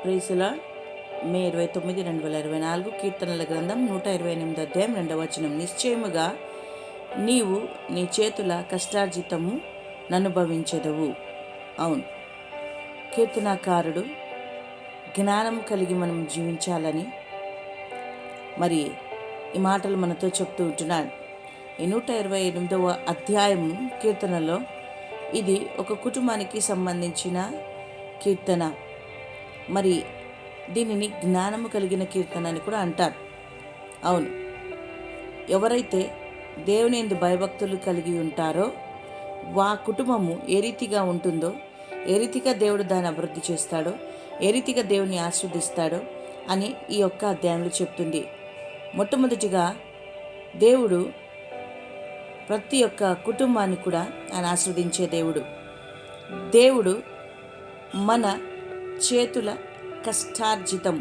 ప్రైసులా మే 29, 2024 కీర్తనల గ్రంథం 128 అధ్యాయం 2వ వచనం. నిశ్చయముగా నీవు నీ చేతుల కష్టార్జితము ననుభవించెదవు. అవును, కీర్తనాకారుడు జ్ఞానం కలిగి మనం జీవించాలని మరి ఈ మాటలు మనతో చెప్తూ ఉంటున్నాడు. ఈ 128వ అధ్యాయము కీర్తనలో ఇది ఒక కుటుంబానికి సంబంధించిన కీర్తన. మరి దీనిని జ్ఞానము కలిగిన కీర్తన అని కూడా అంటారు. అవును, ఎవరైతే దేవుని యందు భయభక్తులు కలిగి ఉంటారో వా కుటుంబము ఏ రీతిగా ఉంటుందో, ఏ రీతిగా దేవుడు దాన్ని అభివృద్ధి చేస్తాడో, ఏ రీతిగా దేవుని ఆస్వాదిస్తాడో అని ఈ యొక్క అధ్యాయంలో చెప్తుంది. మొట్టమొదటిగా దేవుడు ప్రతి ఒక్క కుటుంబాన్ని కూడా ఆయన ఆస్వాదించే దేవుడు. దేవుడు మన చేతుల కష్టార్జితం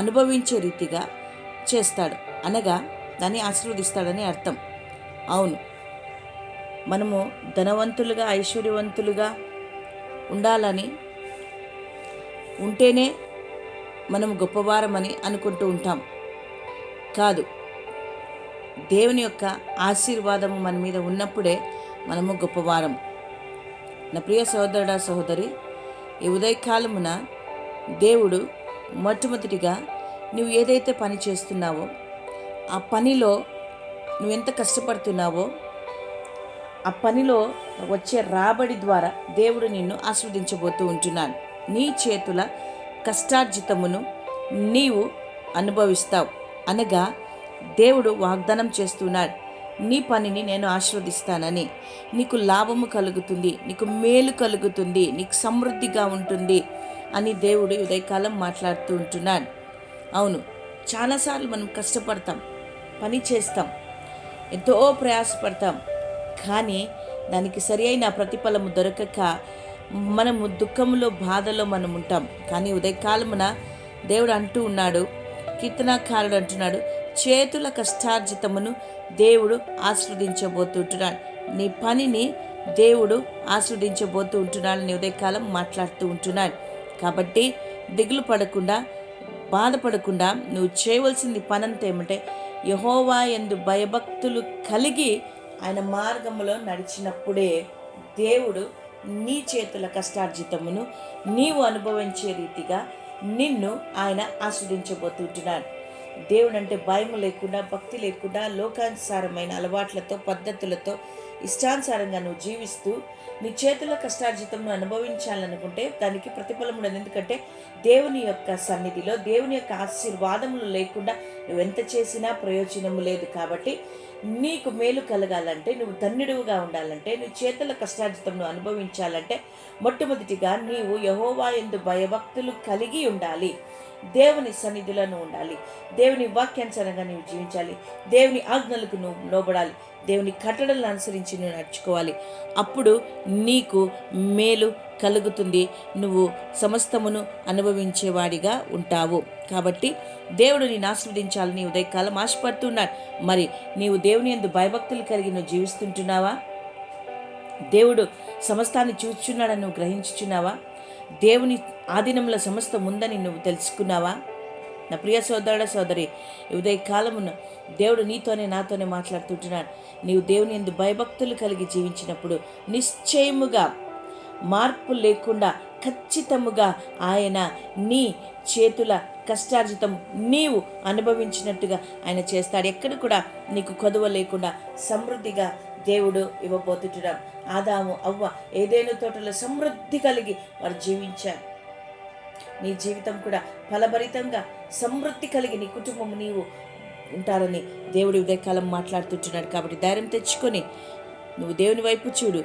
అనుభవించే రీతిగా చేస్తాడు, అనగా దాన్ని ఆశీర్వదిస్తాడని అర్థం. అవును, మనము ధనవంతులుగా ఐశ్వర్యవంతులుగా ఉండాలని ఉంటేనే మనము గొప్పవారమని అనుకుంటూ ఉంటాం. కాదు, దేవుని యొక్క ఆశీర్వాదము మన మీద ఉన్నప్పుడే మనము గొప్పవారం. నా ప్రియ సహోదరుడా సహోదరి, ఈ ఉదయకాలమున దేవుడు మొట్టమొదటిగా నువ్వు ఏదైతే పని చేస్తున్నావో ఆ పనిలో నువ్వెంత కష్టపడుతున్నావో ఆ పనిలో వచ్చే రాబడి ద్వారా దేవుడు నిన్ను ఆస్వాదించబోతూ ఉంటున్నాడు. నీ చేతుల కష్టార్జితమును నీవు అనుభవిస్తావు, అనగా దేవుడు వాగ్దానం చేస్తున్నాడు, నీ పనిని నేను ఆశీర్వదిస్తానని. నీకు లాభము కలుగుతుంది, నీకు మేలు కలుగుతుంది, నీకు సమృద్ధిగా ఉంటుంది అని దేవుడు ఉదయకాలం మాట్లాడుతూ ఉంటున్నాడు. అవును, చాలాసార్లు మనం కష్టపడతాం, పని చేస్తాం, ఎంతో ప్రయాసపడతాం, కానీ దానికి సరి అయిన ప్రతిఫలము దొరకక మనము దుఃఖంలో బాధలో మనం ఉంటాం. కానీ ఉదయకాలమున దేవుడు అంటూ ఉన్నాడు, కీర్తనాకారుడు అంటున్నాడు, చేతుల కష్టార్జితమును దేవుడు ఆస్వాదించబోతుంటున్నాడు. నీ పనిని దేవుడు ఆస్వాదించబోతూ ఉంటున్నాడని ఉదయకాలం మాట్లాడుతూ ఉంటున్నాడు. కాబట్టి దిగులు పడకుండా, బాధపడకుండా నువ్వు చేయవలసింది పనంతా ఏమంటే యెహోవా యందు భయభక్తులు కలిగి ఆయన మార్గములో నడిచినప్పుడే దేవుడు నీ చేతుల కష్టార్జితమును నీవు అనుభవించే రీతిగా నిన్ను ఆయన ఆస్వాదించబోతుంటున్నాడు. దేవుడు అంటే భయం లేకుండా, భక్తి లేకుండా, లోకానుసారమైన అలవాట్లతో, పద్ధతులతో ఇష్టానుసారంగా నువ్వు జీవిస్తూ నీ చేతుల కష్టార్జితంను అనుభవించాలనుకుంటే దానికి ప్రతిఫలం ఉండదు. ఎందుకంటే దేవుని యొక్క సన్నిధిలో, దేవుని యొక్క ఆశీర్వాదములు లేకుండా నువ్వెంత చేసినా ప్రయోజనము లేదు. కాబట్టి నీకు మేలు కలగాలంటే, నువ్వు ధన్యుడుగా ఉండాలంటే, నువ్వు చేతుల కష్టార్జితంను అనుభవించాలంటే మొట్టమొదటిగా నీవు యెహోవా యందు భయభక్తులు కలిగి ఉండాలి, దేవుని సన్నిధిలో నువ్వు ఉండాలి, దేవుని వాక్యానుసారంగా నువ్వు జీవించాలి, దేవుని ఆజ్ఞలకు నువ్వు లోబడాలి, దేవుని కట్టడలను అనుసరించి నువ్వు నడుచుకోవాలి. అప్పుడు నీకు మేలు కలుగుతుంది, నువ్వు సమస్తమును అనుభవించేవాడిగా ఉంటావు. కాబట్టి దేవుడు నేను ఆస్వాదించాలని ఉదయకాలం ఆశపడుతున్నాడు. మరి నీవు దేవుని యందు భయభక్తులు కలిగి నువ్వు జీవిస్తుంటున్నావా? దేవుడు సమస్తాన్ని చూచుచున్నాడని నువ్వు గ్రహించుచున్నావా? దేవుని ఆధీనంలో సమస్తం ఉందని నువ్వు తెలుసుకున్నావా? నా ప్రియ సోదరుడ సోదరి, ఉదయకాలమున దేవుడు నీతోనే నాతోనే మాట్లాడుతుంటున్నాడు. నీవు దేవుని యందు భయభక్తులు కలిగి జీవించినప్పుడు నిశ్చయముగా, మార్పు లేకుండా, ఖచ్చితముగా ఆయన నీ చేతుల కష్టార్జితం నీవు అనుభవించినట్టుగా ఆయన చేస్తాడు. ఎక్కడ కూడా నీకు కొదువ లేకుండా సమృద్ధిగా దేవుడు ఇవ్వబోతుంటున్నాడు. ఆదాము అవ్వ ఏదేను తోటలో సమృద్ధి కలిగి వారు జీవించారు. నీ జీవితం కూడా ఫలభరితంగా, సమృద్ధి కలిగి నీ కుటుంబం నీవు ఉంటారని దేవుడి ఉదయకాలం మాట్లాడుతుంటున్నాడు. కాబట్టి ధైర్యం తెచ్చుకొని నువ్వు దేవుని వైపు చూడు,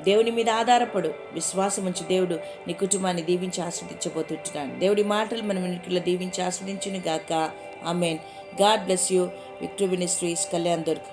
దేవుని మీద ఆధారపడు, విశ్వాసం ఉంచి దేవుడు నీ కుటుంబాన్ని దీవించి ఆస్వాదించబోతుంటున్నాడు. దేవుడి మాటలు మనం వెనుకలో దీవించి ఆస్వాదించును గాక. Amen. God bless you. Victory ministries, Kalyan Durg.